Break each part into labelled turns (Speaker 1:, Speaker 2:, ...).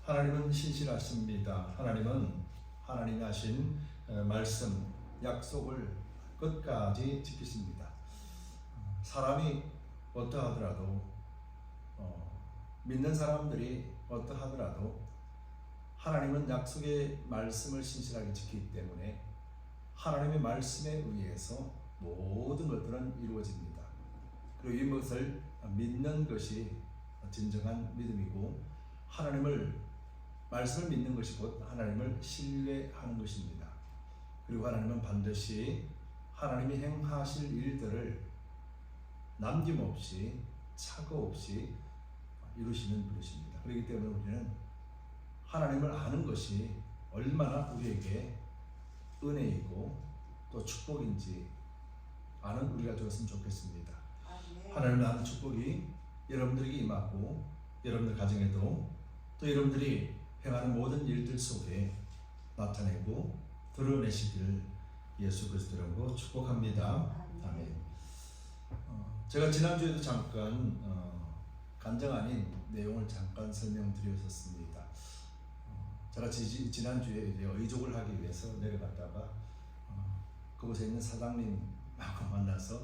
Speaker 1: 하나님은 신실하십니다. 하나님은 하나님이 하신 말씀, 약속을 끝까지 지키십니다. 사람이 어떠하더라도 믿는 사람들이 어떠하더라도 하나님은 약속의 말씀을 신실하게 지키기 때문에 하나님의 말씀에 의해서 모든 것들은 이루어집니다. 그리고 이것을 믿는 것이 진정한 믿음이고 말씀을 믿는 것이 곧 하나님을 신뢰하는 것입니다. 그리고 하나님은 반드시 하나님이 행하실 일들을 남김없이 착오 없이 이루시는 분이십니다. 그렇기 때문에 우리는 하나님을 아는 것이 얼마나 우리에게 은혜이고 또 축복인지 아는 우리가 되었으면 좋겠습니다. 하나님을 아는 축복이 여러분들에게 임하고 여러분들 가정에도 또 여러분들이 행하는 모든 일들 속에 나타내고 드러내시기를 예수 그리스도로 축복합니다. 아멘. 제가 지난주에도 잠깐 간증 아닌 내용을 잠깐 설명드렸었습니다. 제가 지난주에 이제 의족을 하기 위해서 내려갔다가 그곳에 있는 사장님하고 만나서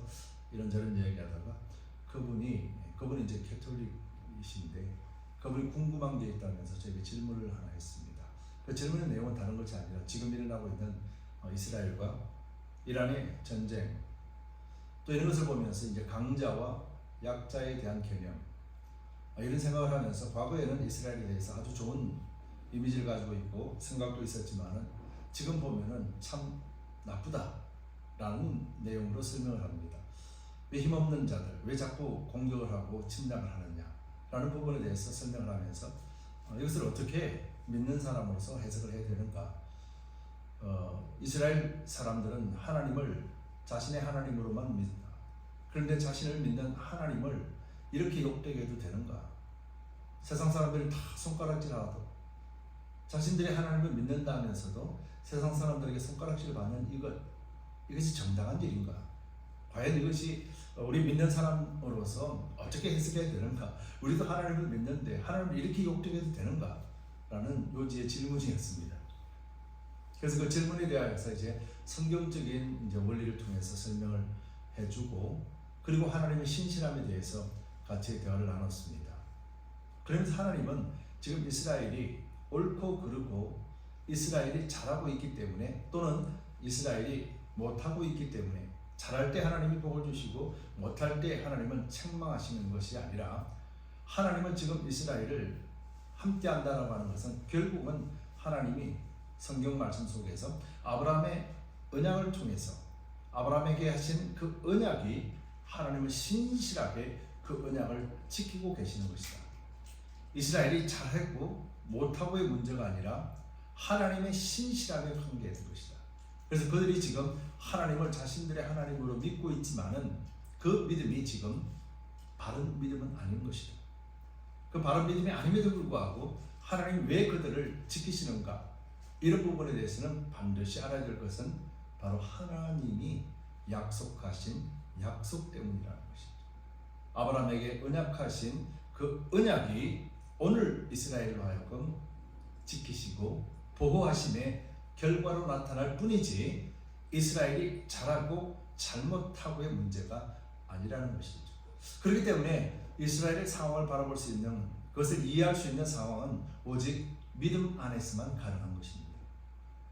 Speaker 1: 이런저런 이야기하다가 그분이 이제 캐톨릭이신데 그분이 궁금한 게 있다면서 저에게 질문을 하나 했습니다. 그 질문의 내용은 다른 것이 아니라 지금 일어나고 있는 이스라엘과 이란의 전쟁 또 이런 것을 보면서 이제 강자와 약자에 대한 개념 이런 생각을 하면서 과거에는 이스라엘에 대해서 아주 좋은 이미지를 가지고 있고 생각도 있었지만은 지금 보면은 참 나쁘다라는 내용으로 설명을 합니다. 왜 힘없는 자들, 왜 자꾸 공격을 하고 침략을 하느냐라는 부분에 대해서 설명을 하면서 이것을 어떻게 믿는 사람으로서 해석을 해야 되는가? 이스라엘 사람들은 하나님을 자신의 하나님으로만 믿는다. 그런데 자신을 믿는 하나님을 이렇게 욕되게 해도 되는가? 세상 사람들이 다 손가락질하도 자신들이 하나님을 믿는다면서도 세상 사람들에게 손가락질을 받는 이것이 정당한 일인가? 과연 이것이 우리 믿는 사람으로서 어떻게 해석해야 되는가? 우리도 하나님을 믿는데 하나님을 이렇게 욕되게 해도 되는가? 라는 요지의 질문이었습니다. 그래서 그 질문에 대해서 이제 성경적인 이제 원리를 통해서 설명을 해주고 그리고 하나님의 신실함에 대해서 같이 대화를 나눴습니다. 그러면서 하나님은 지금 이스라엘이 옳고 그르고 이스라엘이 잘하고 있기 때문에 또는 이스라엘이 못하고 있기 때문에 잘할 때 하나님이 복을 주시고 못할 때 하나님은 책망하시는 것이 아니라 하나님은 지금 이스라엘을 함께 한다라고 하는 것은 결국은 하나님이 성경 말씀 속에서 아브라함의 언약을 통해서 아브라함에게 하신 그 언약이 하나님은 신실하게 그 언약을 지키고 계시는 것이다. 이스라엘이 잘했고 못하고의 문제가 아니라 하나님의 신실함에 관계된 것이다. 그래서 그들이 지금 하나님을 자신들의 하나님으로 믿고 있지만은 그 믿음이 지금 바른 믿음은 아닌 것이다. 그 바른 믿음이 아님에도 불구하고 하나님 왜 그들을 지키시는가? 이런 부분에 대해서는 반드시 알아야 될 것은 바로 하나님이 약속하신 약속 때문이라는 것이죠. 아브라함에게 언약하신 그 언약이 오늘 이스라엘로 하여금 지키시고 보호하심의 결과로 나타날 뿐이지 이스라엘이 잘하고 잘못하고의 문제가 아니라는 것이죠. 그렇기 때문에 이스라엘의 상황을 바라볼 수 있는 그것을 이해할 수 있는 상황은 오직 믿음 안에서만 가능한 것입니다.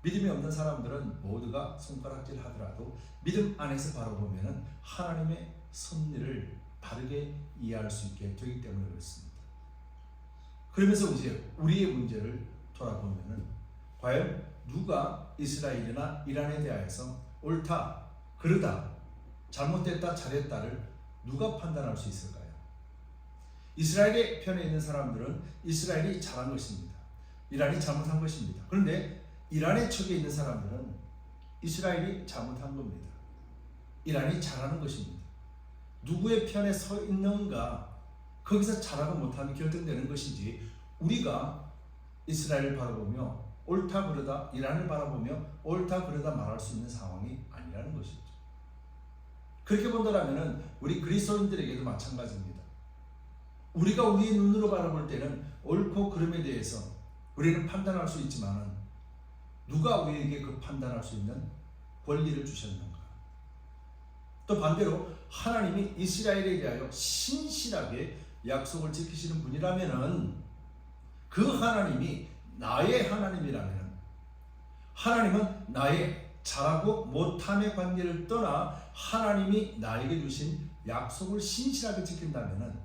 Speaker 1: 믿음이 없는 사람들은 모두가 손가락질 하더라도 믿음 안에서 바라보면 하나님의 섭리를 바르게 이해할 수 있게 되기 때문에 그렇습니다. 그러면서 이제 우리의 문제를 돌아보면 과연 누가 이스라엘이나 이란에 대하여서 옳다, 그르다, 잘못됐다, 잘했다를 누가 판단할 수 있을까요? 이스라엘의 편에 있는 사람들은 이스라엘이 잘한 것입니다. 이란이 잘못한 것입니다. 그런데 이란의 척에 있는 사람들은 이스라엘이 잘못한 겁니다. 이란이 잘하는 것입니다. 누구의 편에 서 있는가 거기서 잘하고 못함이 결정되는 것이지 우리가 이스라엘을 바라보며 옳다 그러다 이란을 바라보며 옳다 그러다 말할 수 있는 상황이 아니라는 것이죠. 그렇게 본다면 우리 그리스도인들에게도 마찬가지입니다. 우리가 우리의 눈으로 바라볼 때는 옳고 그름에 대해서 우리는 판단할 수 있지만 누가 우리에게 그 판단할 수 있는 권리를 주셨는가? 또 반대로 하나님이 이스라엘에 대하여 신실하게 약속을 지키시는 분이라면은 그 하나님이 나의 하나님이라면 하나님은 나의 잘하고 못함의 관계를 떠나 하나님이 나에게 주신 약속을 신실하게 지킨다면은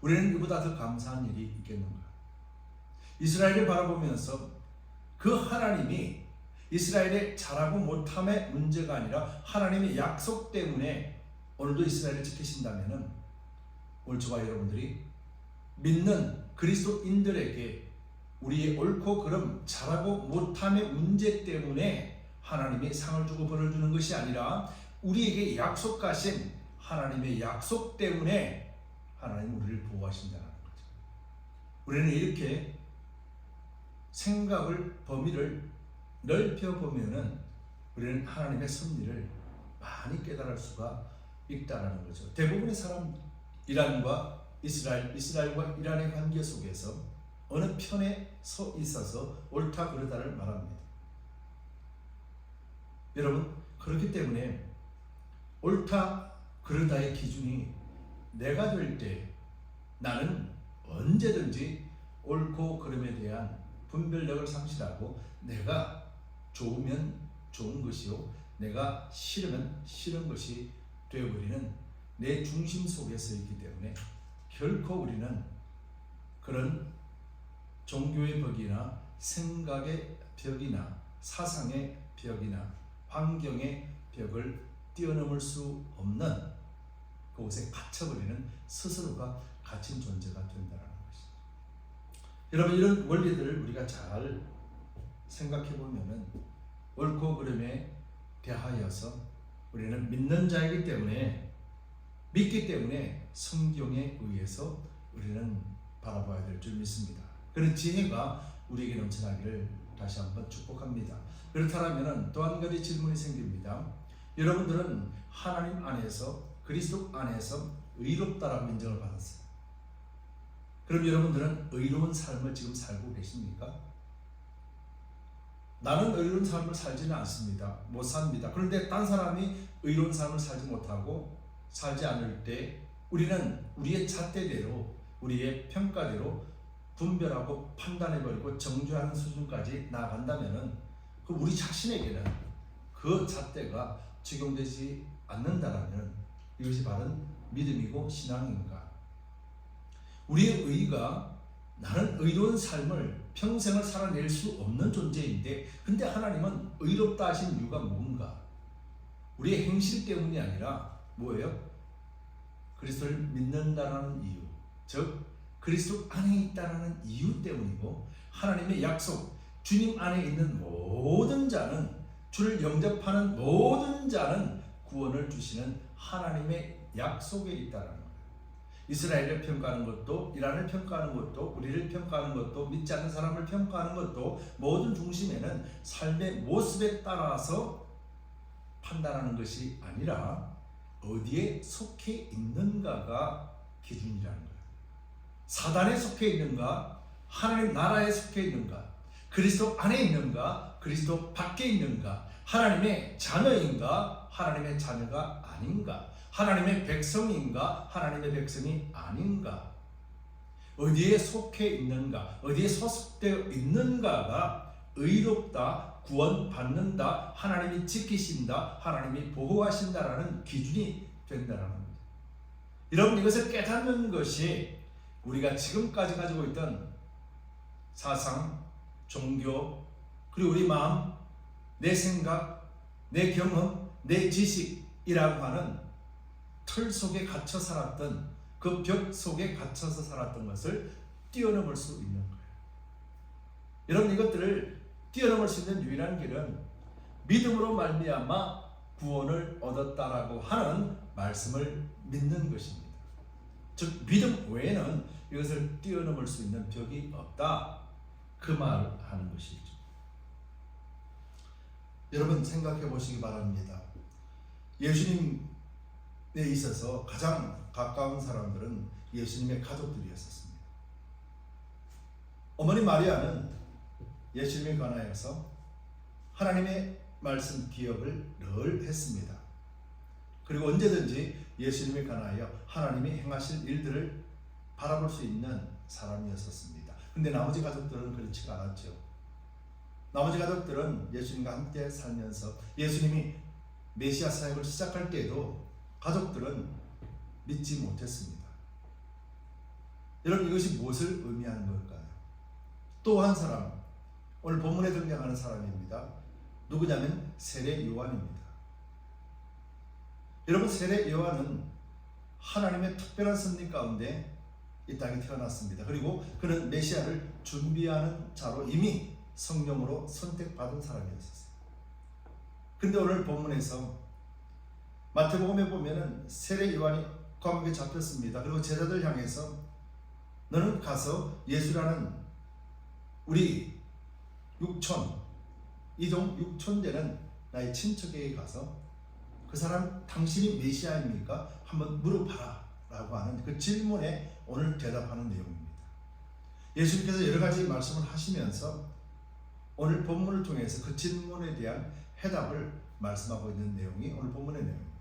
Speaker 1: 우리는 이보다 더 감사한 일이 있겠는가? 이스라엘을 바라보면서 그 하나님이 이스라엘의 잘하고 못함의 문제가 아니라 하나님의 약속 때문에 오늘도 이스라엘을 지키신다면은 오늘 저와 여러분들이 믿는 그리스도인들에게 우리의 옳고 그름, 잘하고 못함의 문제 때문에 하나님이 상을 주고 벌을 주는 것이 아니라 우리에게 약속하신 하나님의 약속 때문에 하나님 우리를 보호하신다는 거죠. 우리는 이렇게 생각을 범위를 넓혀 보면은 우리는 하나님의 섭리를 많이 깨달을 수가 있다라는 거죠. 대부분의 사람 이란과 이스라엘과 이란의 관계 속에서 어느 편에 서 있어서 옳다 그르다를 말합니다. 여러분, 그렇기 때문에 옳다 그르다의 기준이 내가 될 때 나는 언제든지 옳고 그름에 대한 분별력을 상실하고 내가 좋으면 좋은 것이요 내가 싫으면 싫은 것이 되어버리는 내 중심 속에서 있기 때문에 결코 우리는 그런 종교의 벽이나 생각의 벽이나 사상의 벽이나 환경의 벽을 뛰어넘을 수 없는 그곳에 갇혀버리는 스스로가 갇힌 존재가 된다는 것이죠. 여러분, 이런 원리들을 우리가 잘 생각해 보면은 옳고 그름에 대하여서 우리는 믿는 자이기 때문에 믿기 때문에 성경에 의해서 우리는 바라봐야 될 줄 믿습니다. 그런 지혜가 우리에게 넘쳐나기를 다시 한번 축복합니다. 그렇다면 또 한 가지 질문이 생깁니다. 여러분들은 하나님 안에서 그리스도 안에서 의롭다라고 인정을 받았어요. 그럼 여러분들은 의로운 삶을 지금 살고 계십니까? 나는 의로운 삶을 살지는 않습니다. 못 삽니다. 그런데 딴 사람이 의로운 삶을 살지 못하고 살지 않을 때 우리는 우리의 잣대대로 우리의 평가대로 분별하고 판단해버리고 정죄하는 수준까지 나아간다면 그 우리 자신에게는 그 잣대가 적용되지 않는다라면 이것이 바른 믿음이고 신앙인가? 우리의 의가 나는 의로운 삶을 평생을 살아낼 수 없는 존재인데 근데 하나님은 의롭다 하신 이유가 뭔가? 우리의 행실 때문이 아니라 뭐예요? 그리스도를 믿는다는 이유, 즉 그리스도 안에 있다는 이유 때문이고 하나님의 약속, 주님 안에 있는 모든 자는 주를 영접하는 모든 자는 구원을 주시는 하나님의 약속에 있다는 거예요. 이스라엘을 평가하는 것도 이란을 평가하는 것도 우리를 평가하는 것도 믿지 않는 사람을 평가하는 것도 모든 중심에는 삶의 모습에 따라서 판단하는 것이 아니라 어디에 속해 있는가가 기준이라는 거예요. 사단에 속해 있는가, 하나님 나라에 속해 있는가, 그리스도 안에 있는가, 그리스도 밖에 있는가, 하나님의 자녀인가, 하나님의 자녀가 아닌가, 하나님의 백성인가, 하나님의 백성이 아닌가, 어디에 속해 있는가, 어디에 소속되어 있는가가 의롭다, 구원받는다, 하나님이 지키신다, 하나님이 보호하신다라는 기준이 된다는 겁니다. 여러분, 이것을 깨닫는 것이 우리가 지금까지 가지고 있던 사상, 종교, 그리고 우리 마음, 내 생각, 내 경험, 내 지식이라고 하는 틀 속에 갇혀 살았던 그 벽 속에 갇혀서 살았던 것을 뛰어넘을 수 있는 거예요. 여러분, 이것들을 뛰어넘을 수 있는 유일한 길은 믿음으로 말미암아 구원을 얻었다라고 하는 말씀을 믿는 것입니다. 즉 믿음 외에는 이것을 뛰어넘을 수 있는 벽이 없다, 그 말을 하는 것이죠. 여러분, 생각해 보시기 바랍니다. 예수님에 있어서 가장 가까운 사람들은 예수님의 가족들이었습니다. 어머니 마리아는 예수님에 관하여서 하나님의 말씀 기억을 늘 했습니다. 그리고 언제든지 예수님에 관하여 하나님이 행하실 일들을 바라볼 수 있는 사람이었습니다. 근데 나머지 가족들은 그렇지가 않았죠. 나머지 가족들은 예수님과 함께 살면서 예수님이 메시아 사역을 시작할 때에도 가족들은 믿지 못했습니다. 여러분, 이것이 무엇을 의미하는 걸까요? 또 한 사람, 오늘 본문에 등장하는 사람입니다. 누구냐면 세례 요한입니다. 여러분, 세례 요한은 하나님의 특별한 섭리 가운데 이 땅에 태어났습니다. 그리고 그는 메시아를 준비하는 자로 이미 성령으로 선택받은 사람이었어요. 그런데 오늘 본문에서 마태복음에 보면은 세례 요한이 감옥에 잡혔습니다. 그리고 제자들 향해서 너는 가서 예수라는 우리 이동 6촌 되는 나의 친척에게 가서 그 사람 당신이 메시아입니까? 한번 물어봐라 라고 하는 그 질문에 오늘 대답하는 내용입니다. 예수님께서 여러 가지 말씀을 하시면서 오늘 본문을 통해서 그 질문에 대한 해답을 말씀하고 있는 내용이 오늘 본문의 내용입니다.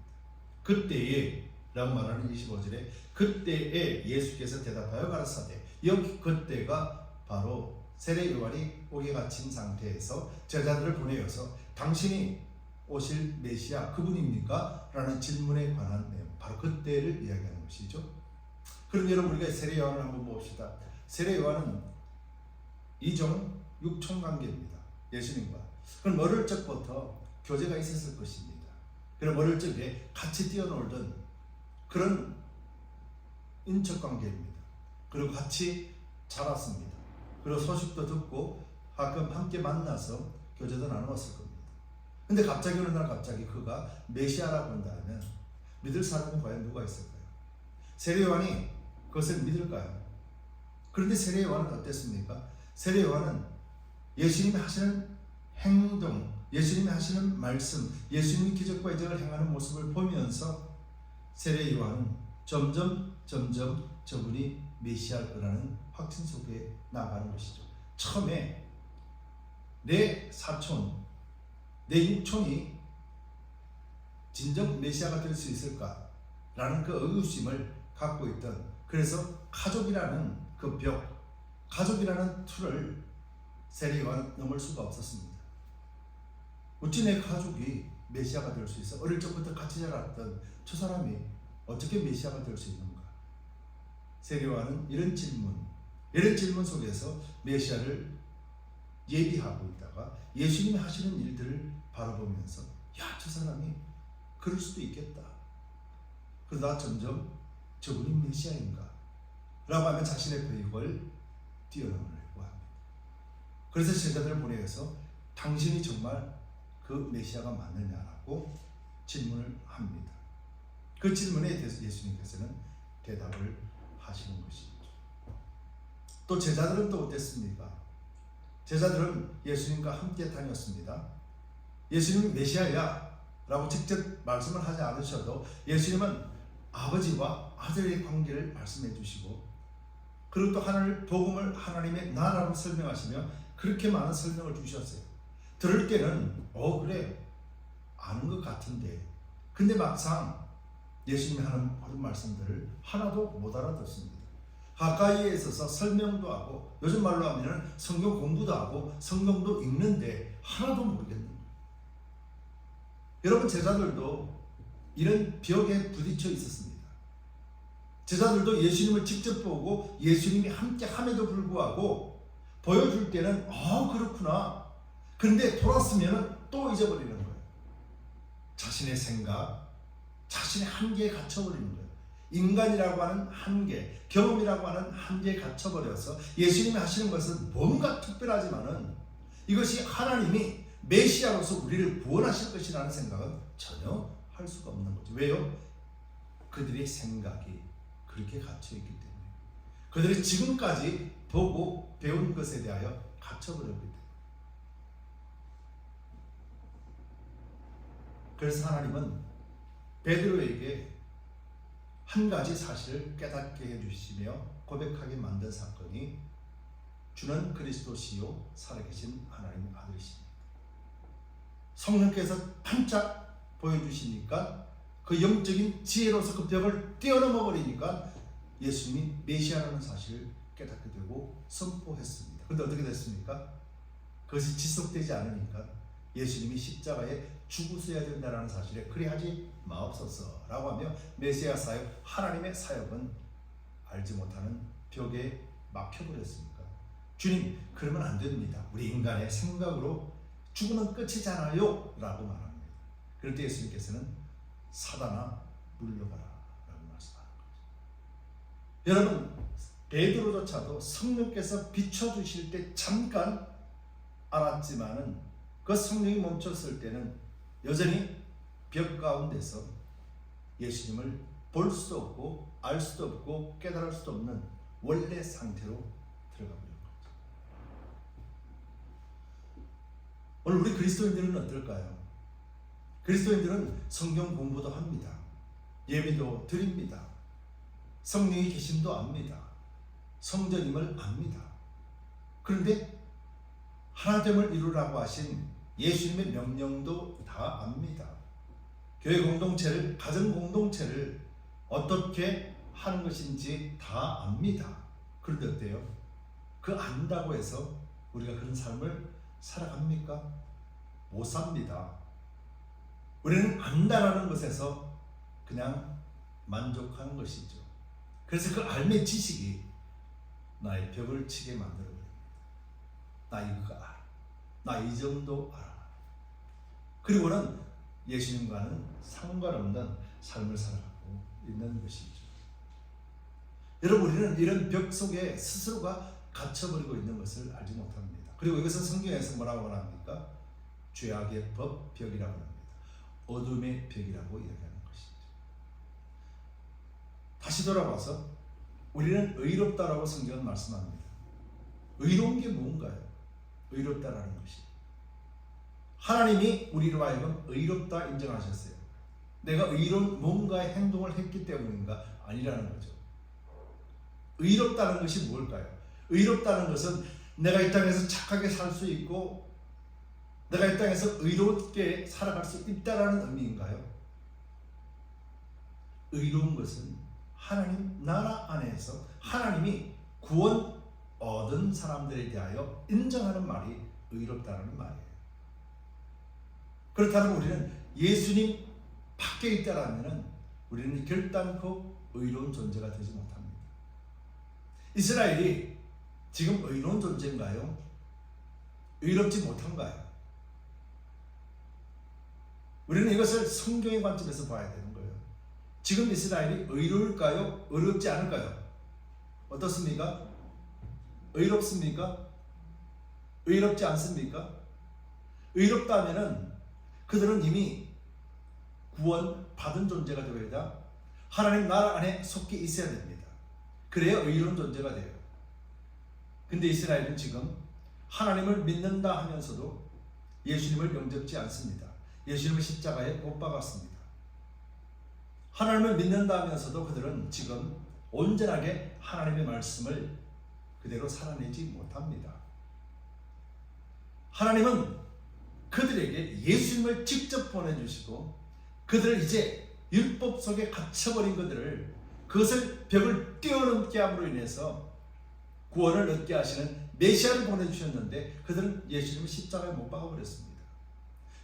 Speaker 1: 그때에 라고 말하는 25절에 그때에 예수께서 대답하여 가라사대, 여기 그때가 바로 세례 요한이 옥에 갇힌 상태에서 제자들을 보내어서 당신이 오실 메시아 그분입니까? 라는 질문에 관한 내용, 바로 그때를 이야기하는 것이죠. 그럼 여러분, 우리가 세례 요한을 한번 봅시다. 세례 요한은 이종 6촌 관계입니다. 예수님과. 그럼 어릴 적부터 교제가 있었을 것입니다. 그럼 어릴 적에 같이 뛰어놀던 그런 인척 관계입니다. 그리고 같이 자랐습니다. 그리고 소식도 듣고 가끔 함께 만나서 교제도 나누었을 겁니다. 근데 갑자기 어느 날 갑자기 그가 메시아라고 한다면 믿을 사람은 과연 누가 있을까요? 세례 요한이 그것을 믿을까요? 그런데 세례 요한은 어땠습니까? 세례 요한은 예수님이 하시는 행동, 예수님이 하시는 말씀, 예수님이 기적과 이적을 행하는 모습을 보면서 세례 요한은 점점 저분이 메시아일 거라는 확신 속에 나가는 것이죠. 처음에 내 사촌, 내 육촌이 진정 메시아가 될 수 있을까라는 그 의구심을 갖고 있던, 그래서 가족이라는 그 벽, 가족이라는 틀을 세례 요한은 넘을 수가 없었습니다. 어찌 내 가족이 메시아가 될 수 있어? 어릴 적부터 같이 자랐던 저 사람이 어떻게 메시아가 될 수 있는가? 세례 요한은 이런 질문 속에서 메시아를 예비하고 있다가 예수님이 하시는 일들을 바라보면서 야, 저 사람이 그럴 수도 있겠다. 그러다 점점 저분이 메시아인가? 라고 하면 자신의 교육을 뛰어넘으려고 합니다. 그래서 제자들을 보내서 당신이 정말 그 메시아가 맞느냐라고 질문을 합니다. 그 질문에 대해서 예수님께서는 대답을 하시는 것이죠. 또 제자들은 또 어땠습니까? 제자들은 예수님과 함께 다녔습니다. 예수님이 메시아야 라고 직접 말씀을 하지 않으셔도 예수님은 아버지와 아들의 관계를 말씀해 주시고, 그리고 또 하나님 복음을 하나님의 나라로 설명하시며 그렇게 많은 설명을 주셨어요. 들을 때는 그래 아는 것 같은데, 근데 막상 예수님이 하는 모든 말씀들을 하나도 못 알아듣습니다. 가까이에 있어서 설명도 하고 요즘 말로 하면 성경 공부도 하고 성경도 읽는데 하나도 모르겠는 거예요. 여러분, 제자들도 이런 벽에 부딪혀 있었습니다. 제자들도 예수님을 직접 보고 예수님이 함께 함에도 불구하고 보여줄 때는 그렇구나. 그런데 돌았으면 또 잊어버리는 거예요. 자신의 생각, 자신의 한계에 갇혀버리는 거예요. 인간이라고 하는 한계, 경험이라고 하는 한계에 갇혀버려서 예수님이 하시는 것은 뭔가 특별하지만은 이것이 하나님이 메시아로서 우리를 구원하실 것이라는 생각은 전혀 할 수가 없는 거죠. 왜요? 그들의 생각이 그렇게 갇혀있기 때문에, 그들이 지금까지 보고 배운 것에 대하여 갇혀버렸기 때문에. 그래서 하나님은 베드로에게 한 가지 사실을 깨닫게 해주시며 고백하게 만든 사건이 주는 그리스도시요 살아계신 하나님 아들이십니다. 성령께서 반짝 보여주시니까 그 영적인 지혜로서 그 벽을 뛰어넘어 버리니까 예수님이 메시아라는 사실을 깨닫게 되고 선포했습니다. 그런데 어떻게 됐습니까? 그것이 지속되지 않으니까 예수님이 십자가에 죽으셔야 된다는 사실에 그리하지 마옵소서 라고 하며 메시아 사역, 하나님의 사역은 알지 못하는 벽에 막혀버렸습니까? 주님, 그러면 안 됩니다. 우리 인간의 생각으로 죽으면 끝이잖아요 라고 말합니다. 그럴 때 예수님께서는 사단아 물러가라 라고 말씀하는 거죠. 여러분, 베드로조차도 성령께서 비춰주실 때 잠깐 알았지만은 그 성령이 멈췄을 때는 여전히 벽 가운데서 예수님을 볼 수도 없고 알 수도 없고 깨달을 수도 없는 원래 상태로 들어가 버린 거죠. 오늘 우리 그리스도인들은 어떨까요? 그리스도인들은 성경 공부도 합니다. 예배도 드립니다. 성령의 계심도 압니다. 성전임을 압니다. 그런데 하나됨을 이루라고 하신 예수님의 명령도 다 압니다. 교회 공동체를, 가정 공동체를 어떻게 하는 것인지 다 압니다. 그런데 어때요? 그 안다고 해서 우리가 그런 삶을 살아갑니까? 못 삽니다. 우리는 안다라는 것에서 그냥 만족하는 것이죠. 그래서 그 알매 지식이 나의 벽을 치게 만들어버립니다. 나 이거 알아. 나 이 정도 알아. 그리고는 예수님과는 상관없는 삶을 살아가고 있는 것이죠. 여러분, 우리는 이런 벽 속에 스스로가 갇혀버리고 있는 것을 알지 못합니다. 그리고 이것은 성경에서 뭐라고 말합니까? 죄악의 벽이라고 합니다. 어둠의 벽이라고 이야기하는 것이죠. 다시 돌아와서 우리는 의롭다라고 성경은 말씀합니다. 의로운 게 뭔가요? 의롭다라는 것이 하나님이 우리로 하여금 의롭다 인정하셨어요. 내가 의로운 뭔가의 행동을 했기 때문인가? 아니라는 거죠. 의롭다는 것이 뭘까요? 의롭다는 것은 내가 이 땅에서 착하게 살 수 있고 내가 이 땅에서 의롭게 살아갈 수 있다라는 의미인가요? 의로운 것은 하나님 나라 안에서 하나님이 구원 얻은 사람들에 대하여 인정하는 말이 의롭다는 말이에요. 그렇다면 우리는 예수님 밖에 있다라면 우리는 결단코 의로운 존재가 되지 못합니다. 이스라엘이 지금 의로운 존재인가요? 의롭지 못한가요? 우리는 이것을 성경의 관점에서 봐야 되는 거예요. 지금 이스라엘이 의로울까요? 의롭지 않을까요? 어떻습니까? 의롭습니까? 의롭지 않습니까? 의롭다면은 그들은 이미 구원 받은 존재가 되어야 하나님 나라 안에 속히 있어야 됩니다. 그래야 의로운 존재가 돼요. 근데 이스라엘은 지금 하나님을 믿는다 하면서도 예수님을 영접지 않습니다. 예수님을 십자가에 못 박았습니다. 하나님을 믿는다 하면서도 그들은 지금 온전하게 하나님의 말씀을 그대로 살아내지 못합니다. 하나님은 그들에게 예수님을 직접 보내주시고 그들을 이제 율법 속에 갇혀버린 그들을 그것을 벽을 뛰어넘게 함으로 인해서 구원을 얻게 하시는 메시아를 보내주셨는데 그들은 예수님을 십자가에 못 박아버렸습니다.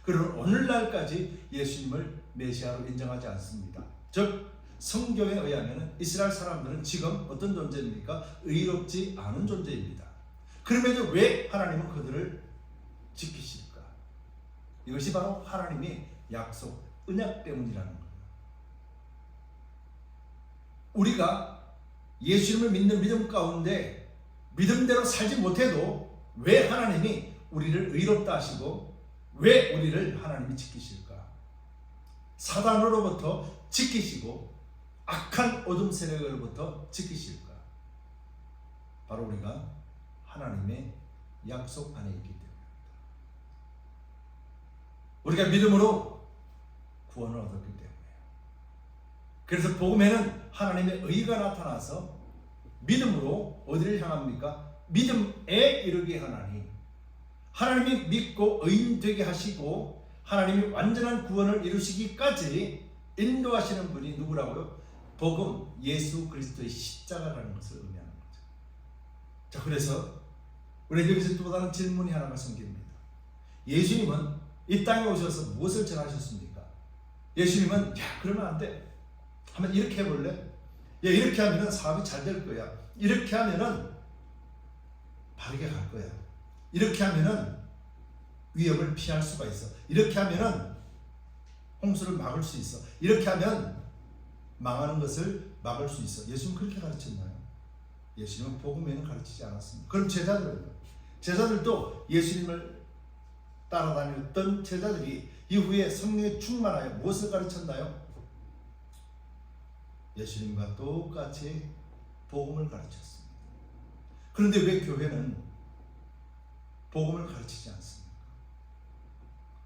Speaker 1: 그러나 오늘날까지 예수님을 메시아로 인정하지 않습니다. 즉 성경에 의하면 이스라엘 사람들은 지금 어떤 존재입니까? 의롭지 않은 존재입니다. 그럼에도 왜 하나님은 그들을 지키실까? 이것이 바로 하나님의 약속, 언약 때문이라는 거예요. 우리가 예수님을 믿는 믿음 가운데 믿음대로 살지 못해도 왜 하나님이 우리를 의롭다 하시고 왜 우리를 하나님이 지키실까? 사단으로부터 지키시고 악한 어둠 세력으로부터 지키실까? 바로 우리가 하나님의 약속 안에 있기 때문입니다. 우리가 믿음으로 구원을 얻었기 때문이에요. 그래서 복음에는 하나님의 의가 나타나서 믿음으로 어디를 향합니까? 믿음에 이르게 하나니 하나님이 믿고 의인 되게 하시고 하나님이 완전한 구원을 이루시기까지 인도하시는 분이 누구라고요? 복음 예수 그리스도의 십자가라는 것을 의미하는 거죠. 자, 그래서 우리 여기서 또 다른 질문이 하나가 생깁니다. 예수님은 이 땅에 오셔서 무엇을 전하셨습니까? 예수님은 그러면 안 돼. 한번 이렇게 해볼래? 이렇게 하면은 사업이 잘 될 거야. 이렇게 하면은 바르게 갈 거야. 이렇게 하면은 위험을 피할 수가 있어. 이렇게 하면은 홍수를 막을 수 있어. 이렇게 하면 망하는 것을 막을 수 있어. 예수님은 그렇게 가르쳤나요? 예수님은 복음에는 가르치지 않았습니다. 그럼 제자들도 예수님을 따라다녔던 제자들이 이후에 성령에 충만하여 무엇을 가르쳤나요? 예수님과 똑같이 복음을 가르쳤습니다. 그런데 왜 교회는 복음을 가르치지 않습니까?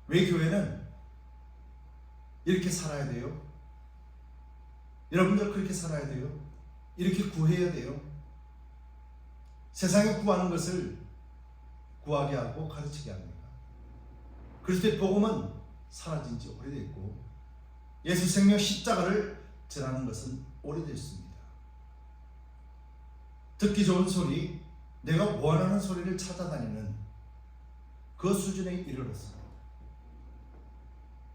Speaker 1: 왜 교회는 이렇게 살아야 돼요? 여러분들 그렇게 살아야 돼요? 이렇게 구해야 돼요? 세상에 구하는 것을 구하게 하고 가르치게 합니다. 그리스도의 복음은 사라진 지 오래됐고 예수 생명 십자가를 전하는 것은 오래됐습니다. 듣기 좋은 소리, 내가 원하는 소리를 찾아다니는 그 수준에 이르렀습니다.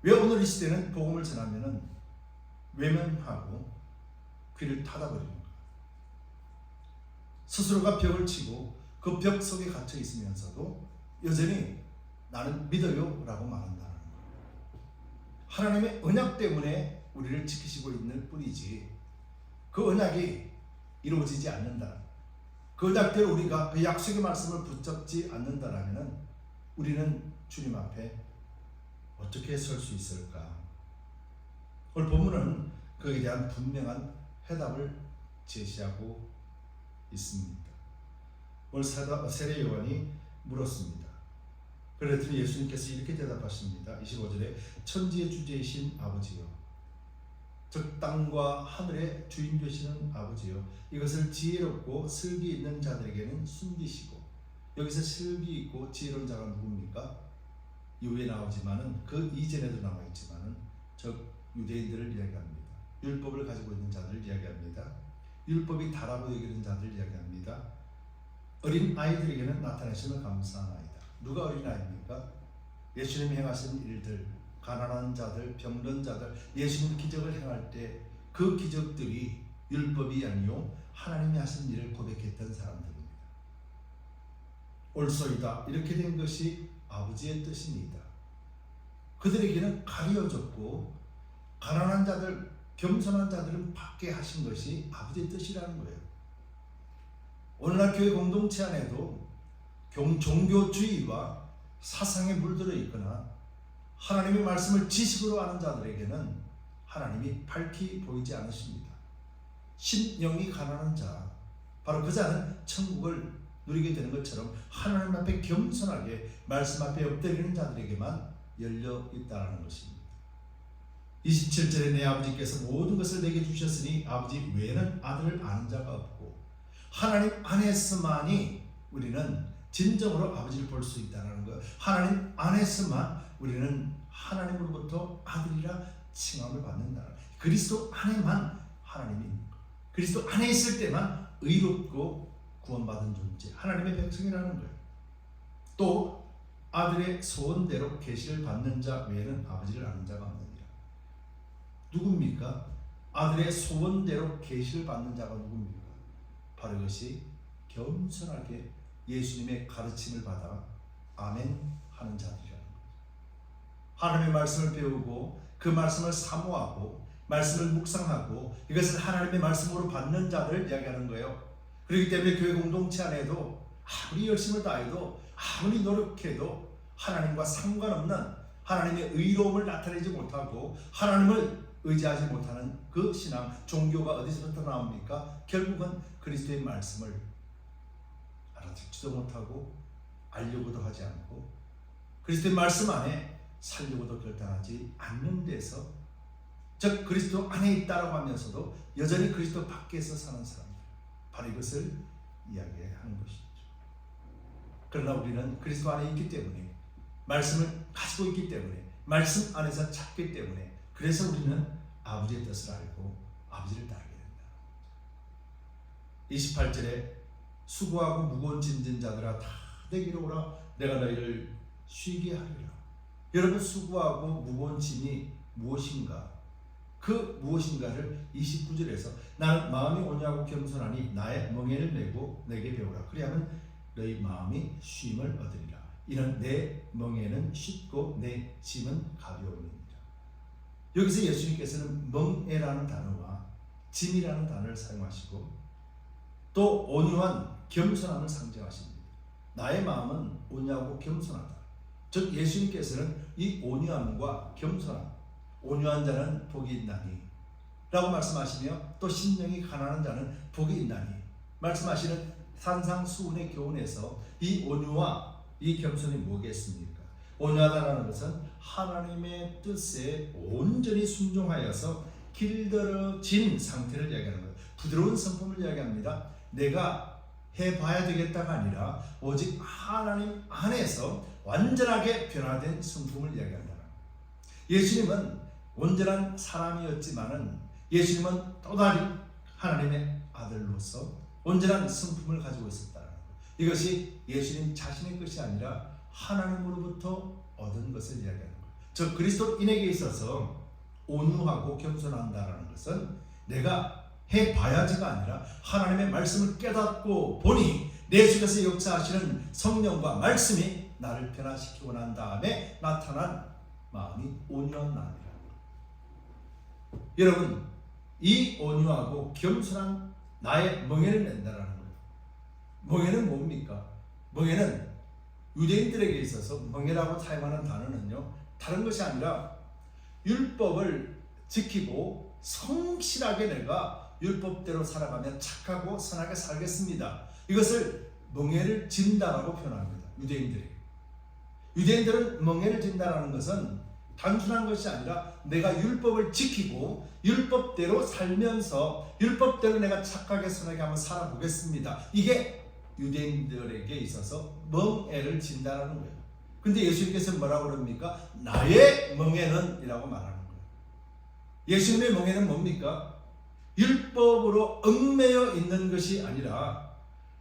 Speaker 1: 왜 오늘 이 시대는 복음을 전하면은 외면하고 귀를 닫아버립니까? 스스로가 벽을 치고 그 벽 속에 갇혀 있으면서도 여전히 나는 믿어요 라고 말한다는 거예요. 하나님의 언약 때문에 우리를 지키시고 있는 뿐이지 그 언약이 이루어지지 않는다. 그 언약대로 우리가 그 약속의 말씀을 붙잡지 않는다라면 우리는 주님 앞에 어떻게 설 수 있을까? 오늘 본문은 그에 대한 분명한 해답을 제시하고 있습니다. 오늘 세례 요한이 물었습니다. 그랬더니 예수님께서 이렇게 대답하십니다. 25절에 천지의 주제이신 아버지요, 즉 땅과 하늘의 주인 되시는 아버지요, 이것을 지혜롭고 슬기 있는 자들에게는 숨기시고. 여기서 슬기 있고 지혜로운 자가 누굽니까? 이후에 나오지만은 그 이전에도 나와 있지만은 즉 유대인들을 이야기합니다. 율법을 가지고 있는 자들을 이야기합니다. 율법이 다라고 여기는 자들을 이야기합니다. 어린 아이들에게는 나타내심을 감사하나이다. 누가 어린 아이입니까? 예수님이 행하신 일들, 가난한 자들, 병든 자들, 예수님 기적을 행할 때 그 기적들이 율법이 아니요 하나님이 하신 일을 고백했던 사람들입니다. 옳소이다 이렇게 된 것이 아버지의 뜻입니다. 그들에게는 가려졌고 가난한 자들, 겸손한 자들은 받게 하신 것이 아버지의 뜻이라는 거예요. 오늘날 교회 공동체 안에도 종교주의와 사상에 물들어 있거나 하나님의 말씀을 지식으로 아는 자들에게는 하나님이 밝히 보이지 않으십니다. 심령이 가난한 자, 바로 그 자는 천국을 누리게 되는 것처럼 하나님 앞에 겸손하게 말씀 앞에 엎드리는 자들에게만 열려 있다는 것입니다. 27절에 내 아버지께서 모든 것을 내게 주셨으니 아버지 외에는 아들을 아는 자가 없고 하나님 안에서만이 우리는 진정으로 아버지를 볼 수 있다는 거예요. 하나님 안에서만 우리는 하나님으로부터 아들이라 칭함을 받는다. 그리스도 안에만 하나님이 있는 거예요. 그리스도 안에 있을 때만 의롭고 구원받은 존재, 하나님의 백성이라는 거예요. 또 아들의 소원대로 계시를 받는 자 외에는 아버지를 아는 자가 없느니라. 누굽니까? 아들의 소원대로 계시를 받는 자가 누굽니까? 바로 이것이 겸손하게 예수님의 가르침을 받아 아멘 하는 자들이라는 거예요. 하나님의 말씀을 배우고 그 말씀을 사모하고 말씀을 묵상하고 이것을 하나님의 말씀으로 받는 자들을 이야기하는 거예요. 그렇기 때문에 교회 공동체 안에도 아무리 열심을 다해도 아무리 노력해도 하나님과 상관없는 하나님의 의로움을 나타내지 못하고 하나님을 의지하지 못하는 그 신앙, 종교가 어디서부터 나옵니까? 결국은 그리스도의 말씀을 알아듣지도 못하고 알려고도 하지 않고 그리스도의 말씀 안에 살려고도 결단하지 않는 데서, 즉 그리스도 안에 있다라고 하면서도 여전히 그리스도 밖에서 사는 사람들, 바로 이것을 이야기하는 것이죠. 그러나 우리는 그리스도 안에 있기 때문에, 말씀을 가지고 있기 때문에, 말씀 안에서 찾기 때문에, 그래서 우리는 아버지의 뜻을 알고 아버지를 따르게 된다. 28절에 수고하고 무거운 짐진 자들아 다 내게로 오라, 내가 너희를 쉬게 하리라. 여러분, 수고하고 무거운 짐이 무엇인가? 그 무엇인가를 29절에서 나는 마음이 온유하고 겸손하니 나의 멍에를 메고 내게 배우라. 그리하면 너희 마음이 쉼을 얻으리라. 이는 내 멍에는 쉽고 내 짐은 가벼움이니라. 여기서 예수님께서는 멍에라는 단어와 짐이라는 단어를 사용하시고 또 온유한 겸손함을 상징하십니다. 나의 마음은 온유하고 겸손하다. 즉 예수님께서는 이 온유함과 겸손함, 온유한 자는 복이 있나니 라고 말씀하시며 또 심령이 가난한 자는 복이 있나니 말씀하시는 산상수훈의 교훈에서 이 온유와 이 겸손이 뭐겠습니까? 온유하다는 것은 하나님의 뜻에 온전히 순종하여서 길들어진 상태를 이야기하는 거예요. 부드러운 성품을 이야기합니다. 내가 해봐야 되겠다가 아니라 오직 하나님 안에서 완전하게 변화된 성품을 이야기한다. 예수님은 온전한 사람이었지만은 예수님은 또 다른 하나님의 아들로서 온전한 성품을 가지고 있었다는 것. 이것이 예수님 자신의 것이 아니라 하나님으로부터 얻은 것을 이야기하는 것. 즉 그리스도인에게 있어서 온유하고 겸손한다는 것은 내가 해봐야지가 아니라 하나님의 말씀을 깨닫고 보니 내 속에서 역사하시는 성령과 말씀이 나를 변화시키고 난 다음에 나타난 마음이 온유한 마음이라는 것. 여러분, 이 온유하고 겸손한 나의 멍에를 낸다라는 거예요. 멍에는 뭡니까? 멍에는 유대인들에게 있어서 멍에라고 사용하는 단어는요, 다른 것이 아니라 율법을 지키고 성실하게 내가 율법대로 살아가면 착하고 선하게 살겠습니다. 이것을 멍에를 진다라고 표현합니다. 유대인들은 멍에를 진다라는 것은 단순한 것이 아니라 내가 율법을 지키고 율법대로 살면서 율법대로 내가 착하게 선하게 한번 살아보겠습니다. 이게 유대인들에게 있어서 멍에를 진다라는 거예요. 근데 예수님께서 뭐라고 그럽니까? 나의 멍에는 이라고 말하는 거예요. 예수님의 멍에는 뭡니까? 율법으로 얽매여 있는 것이 아니라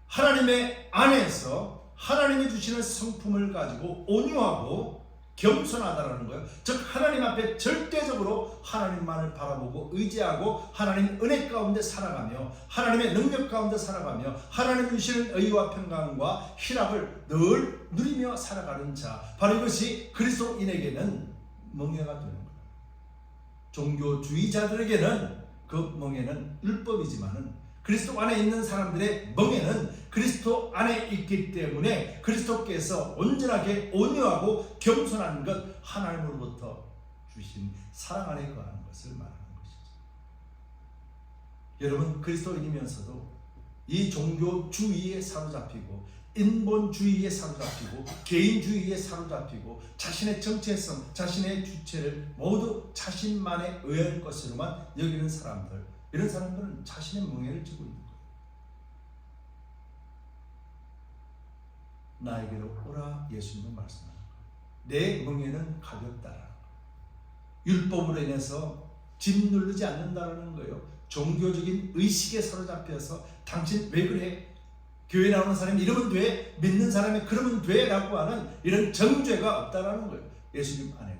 Speaker 1: 하나님의 안에서 하나님이 주시는 성품을 가지고 온유하고 겸손하다라는 거예요. 즉 하나님 앞에 절대적으로 하나님만을 바라보고 의지하고 하나님 은혜 가운데 살아가며 하나님의 능력 가운데 살아가며 하나님 주시는 의와 평강과 희락을 늘 누리며 살아가는 자, 바로 이것이 그리스도인에게는 멍에가 되는 거예요. 종교주의자들에게는 그 멍에는 율법이지만은 그리스도 안에 있는 사람들의 멍에는 그리스도 안에 있기 때문에 그리스도께서 온전하게 온유하고 겸손한 것, 하나님으로부터 주신 사랑 안에 거하는 것을 말하는 것이죠. 여러분, 그리스도인이면서도 이 종교주의에 사로잡히고 인본주의에 사로잡히고 개인주의에 사로잡히고 자신의 정체성, 자신의 주체를 모두 자신만의 의한 것으로만 여기는 사람들, 이런 사람들은 자신의 멍에를 쥐고 있는 거예요. 나에게로 오라, 예수님은 말씀하는 거예요. 내 멍에는 가볍다라는 거예요. 율법으로 인해서 짐 누르지 않는다라는 거예요. 종교적인 의식에 사로잡혀서 당신 왜 그래? 교회 나오는 사람이 이러면 돼? 믿는 사람이 그러면 돼? 라고 하는 이런 정죄가 없다라는 거예요. 예수님 안에는.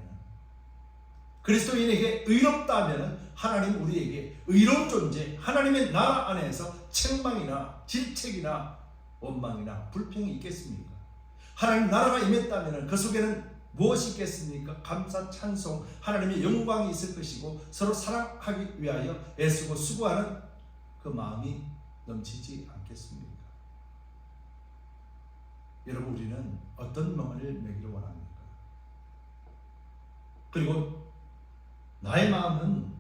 Speaker 1: 그리스도인에게 의롭다면 하나님 우리에게 의로운 존재, 하나님의 나라 안에서 책망이나 질책이나 원망이나 불평이 있겠습니까? 하나님 나라가 임했다면 그 속에는 무엇이 있겠습니까? 감사, 찬송, 하나님의 영광이 있을 것이고 서로 사랑하기 위하여 애쓰고 수고하는 그 마음이 넘치지 않겠습니까? 여러분, 우리는 어떤 멍을 매기를 원합니까? 그리고 나의 마음은,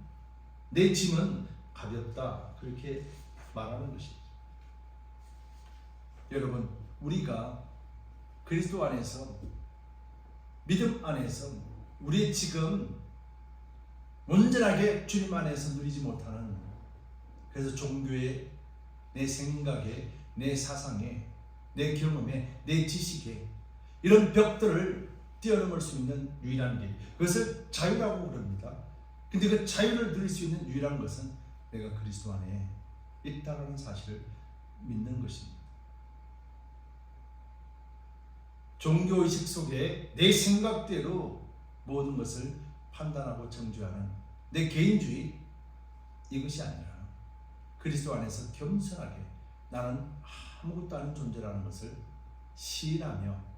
Speaker 1: 내 짐은 가볍다, 그렇게 말하는 것이죠. 여러분, 우리가 그리스도 안에서, 믿음 안에서 우리의 지금 온전하게 주님 안에서 누리지 못하는, 그래서 종교에, 내 생각에, 내 사상에 내 경험에, 내 지식에 이런 벽들을 뛰어넘을 수 있는 유일한 길, 그것을 자유라고 부릅니다. 근데 그 자유를 누릴 수 있는 유일한 것은 내가 그리스도 안에 있다라는 사실을 믿는 것입니다. 종교의식 속에 내 생각대로 모든 것을 판단하고 정죄하는 내 개인주의, 이것이 아니라 그리스도 안에서 겸손하게 나는 아무것도 아닌 존재라는 것을 시인하며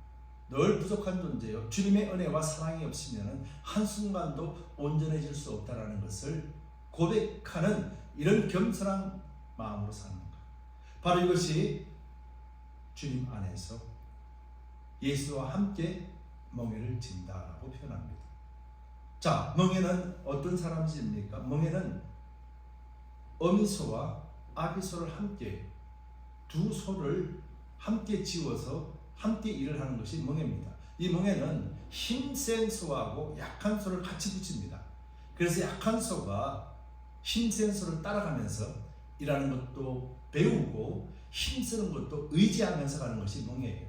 Speaker 1: 늘 부족한 존재요, 주님의 은혜와 사랑이 없으면 한순간도 온전해질 수 없다는 것을 고백하는 이런 겸손한 마음으로 사는 것, 바로 이것이 주님 안에서 예수와 함께 멍에를 진다라고 표현합니다. 자, 멍에는 어떤 사람입니까? 멍에는 어미소와 아기소를 함께, 두 소를 함께 지워서 함께 일을 하는 것이 멍에입니다. 이 멍에는 힘센 소하고 약한 소를 같이 붙입니다. 그래서 약한 소가 힘센 소를 따라가면서 일하는 것도 배우고 힘쓰는 것도 의지하면서 가는 것이 멍에예요.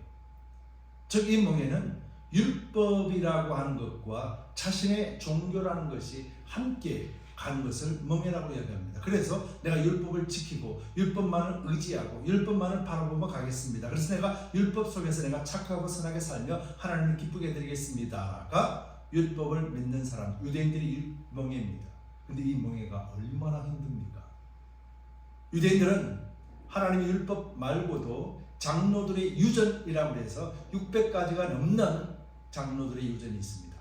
Speaker 1: 즉, 이 멍에는 율법이라고 하는 것과 자신의 종교라는 것이 함께 가는 것을 멍에라고 이야기합니다. 그래서 내가 율법을 지키고 율법만을 의지하고 율법만을 바라보며 가겠습니다. 그래서 내가 율법 속에서 내가 착하고 선하게 살며 하나님을 기쁘게 드리겠습니다가 율법을 믿는 사람, 유대인들이 멍에입니다. 근데 이 멍에가 얼마나 힘듭니까? 유대인들은 하나님의 율법 말고도 장로들의 유전이라고 해서 600가지가 넘는 장로들의 유전이 있습니다.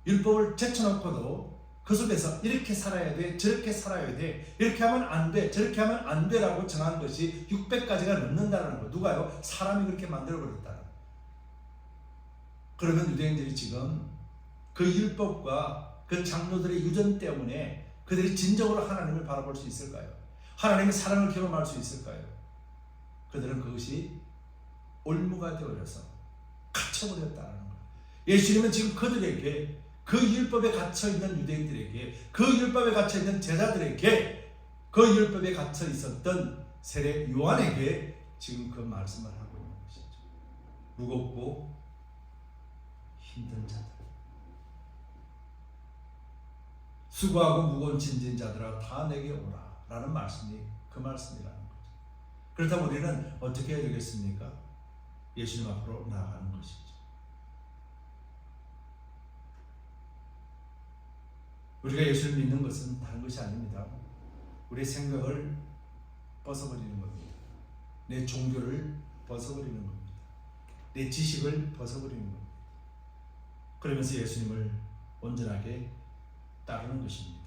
Speaker 1: 율법을 제쳐놓고도 그 속에서 이렇게 살아야 돼, 저렇게 살아야 돼, 이렇게 하면 안 돼, 저렇게 하면 안 돼라고 정한 것이 600가지가 넘는다는 거. 누가요? 사람이 그렇게 만들어버렸다는 거. 그러면 유대인들이 지금 그 율법과 그 장로들의 유전 때문에 그들이 진정으로 하나님을 바라볼 수 있을까요? 하나님의 사랑을 경험할 수 있을까요? 그들은 그것이 올무가 되어져서 갇혀버렸다는 거예요. 예수님은 지금 그들에게, 그 율법에 갇혀있는 유대인들에게, 그 율법에 갇혀있는 제자들에게, 그 율법에 갇혀있었던 세례 요한에게 지금 그 말씀을 하고 있는 것이죠. 무겁고 힘든 자들, 수고하고 무거운 짐진 자들아 다 내게 오라 라는 말씀이 그 말씀이라는 거죠. 그렇다면 우리는 어떻게 해야 되겠습니까? 예수님 앞으로 나아가는 것이죠. 우리가 예수를 믿는 것은 다른 것이 아닙니다. 우리의 생각을 벗어버리는 겁니다. 내 종교를 벗어버리는 겁니다. 내 지식을 벗어버리는 겁니다. 그러면서 예수님을 온전하게 따르는 것입니다.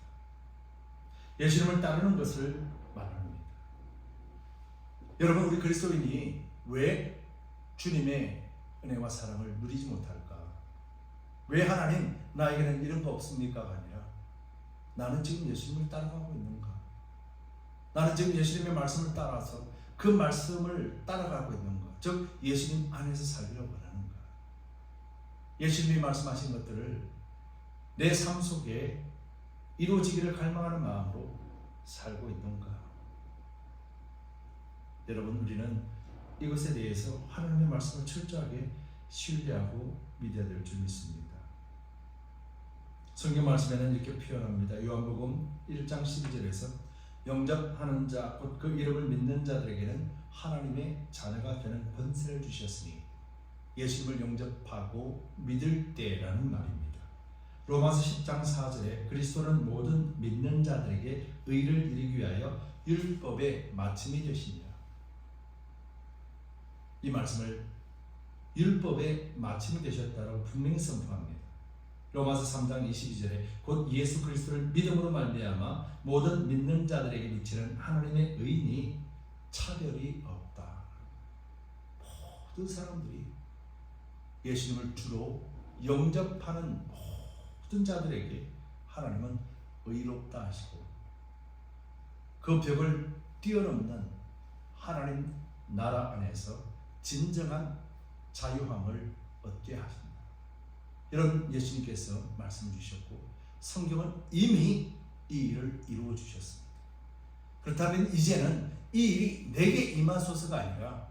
Speaker 1: 예수님을 따르는 것을 말합니다. 여러분, 우리 그리스도인이 왜 주님의 은혜와 사랑을 누리지 못할까? 왜 하나님 나에게는 이런 거 없습니까가 아니라 나는 지금 예수님을 따라가고 있는가? 나는 지금 예수님의 말씀을 따라서 그 말씀을 따라가고 있는가? 즉 예수님 안에서 살기를 원하는가? 예수님이 말씀하신 것들을 내 삶 속에 이루어지기를 갈망하는 마음으로 살고 있는가? 여러분, 우리는 이것에 대해서 하나님의 말씀을 철저하게 신뢰하고 믿어야 될 줄 믿습니다. 성경 말씀에는 이렇게 표현합니다. 요한복음 1장 12절에서 영접하는 자, 곧 그 이름을 믿는 자들에게는 하나님의 자녀가 되는 권세를 주셨으니, 예수님을 영접하고 믿을 때라는 말입니다. 로마서 10장 4절에 그리스도는 모든 믿는 자들에게 의를 이루기 위하여 율법의 마침이 되시니라. 이 말씀을 율법의 마침이 되셨다라고 분명히 선포합니다. 로마서 3장 22절에 곧 예수 그리스도를 믿음으로 말미암아 모든 믿는 자들에게 미치는 하나님의 의인이 차별이 없다. 모든 사람들이 예수님을 주로 영접하는 모든 자들에게 하나님은 의롭다 하시고 그 벽을 뛰어넘는 하나님 나라 안에서 진정한 자유함을 얻게 하십니다. 이런 예수님께서 말씀 주셨고 성경은 이미 이 일을 이루어 주셨습니다. 그렇다면 이제는 이 일이 내게 임하소서가 아니라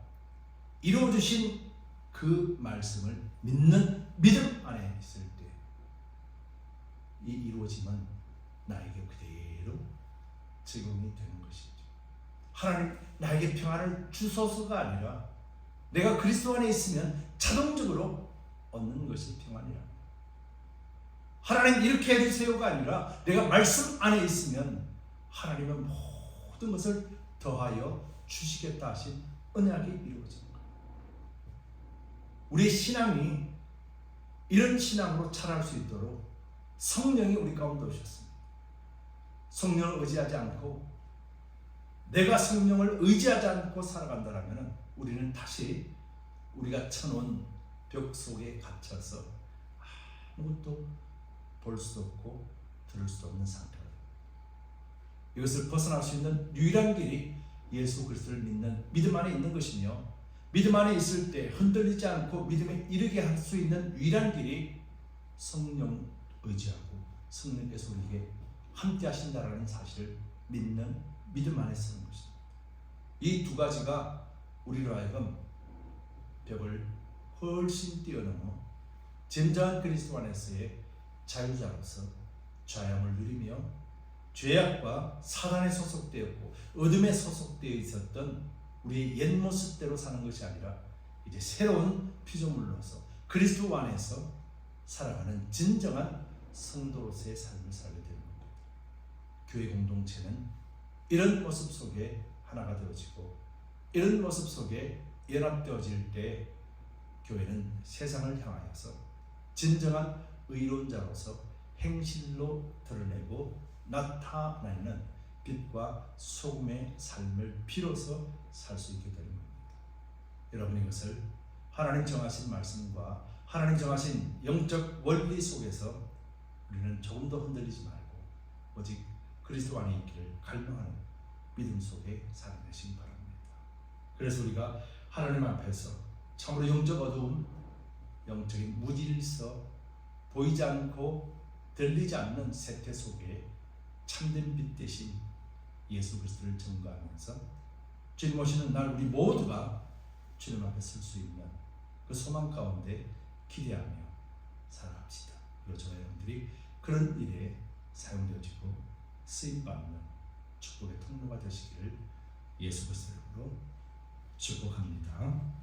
Speaker 1: 이루어주신 그 말씀을 믿는 믿음 안에 있을 때 이 이루어짐은 나에게 그대로 적용이 되는 것이죠. 하나님 나에게 평안을 주소서가 아니라 내가 그리스도 안에 있으면 자동적으로 얻는 것이 평안이라. 하나님 이렇게 해주세요가 아니라 내가 말씀 안에 있으면 하나님은 모든 것을 더하여 주시겠다 하신 언약이 이루어지는 거예요. 우리의 신앙이 이런 신앙으로 자랄 수 있도록 성령이 우리 가운데 오셨습니다. 성령을 의지하지 않고 내가 성령을 의지하지 않고 살아간다면 우리는 다시 우리가 쳐놓은 벽 속에 갇혀서 아무것도 볼 수도 없고 들을 수도 없는 상태가 됩니다. 이것을 벗어날 수 있는 유일한 길이 예수 그리스도를 믿는 믿음 안에 있는 것이며, 믿음 안에 있을 때 흔들리지 않고 믿음에 이르게 할 수 있는 유일한 길이 성령 의지하고 성령께서 우리에게 함께 하신다라는 사실을 믿는 믿음 안에 서는 것입니다. 이 두 가지가 우리로 하여금 벽을 훨씬 뛰어넘어 진정한 그리스도 안에서의 자유자로서 좌양을 누리며 죄악과 사단에 소속되었고 어둠에 소속되어 있었던 우리의 옛 모습대로 사는 것이 아니라 이제 새로운 피조물로서 그리스도 안에서 살아가는 진정한 성도로서의 삶을 살게 되는 겁니다. 교회 공동체는 이런 모습 속에 하나가 되어지고 이런 모습 속에 연합되어질 때 교회는 세상을 향하여서 진정한 의로운 자로서 행실로 드러내고 나타내는 빛과 소금의 삶을 비로소 살 수 있게 되는 겁니다. 여러분, 이것을 하나님 정하신 말씀과 하나님 정하신 영적 원리 속에서 우리는 조금 더 흔들리지 말고 오직 그리스도 안에 있기를 갈망하는 믿음 속에 살아내시기 바랍니다. 그래서 우리가 하나님 앞에서 참으로 영적 어두움, 영적인 무질서, 보이지 않고 들리지 않는 세태 속에 참된 빛 대신 예수 그리스도를 증거하면서 주님 오시는 날 우리 모두가 주님 앞에 설 수 있는 그 소망 가운데 기대하며 살아갑시다. 그리고 저와 여러분들이 그런 일에 사용되어지고 쓰임받는 축복의 통로가 되시기를 예수 그리스도로 축복합니다.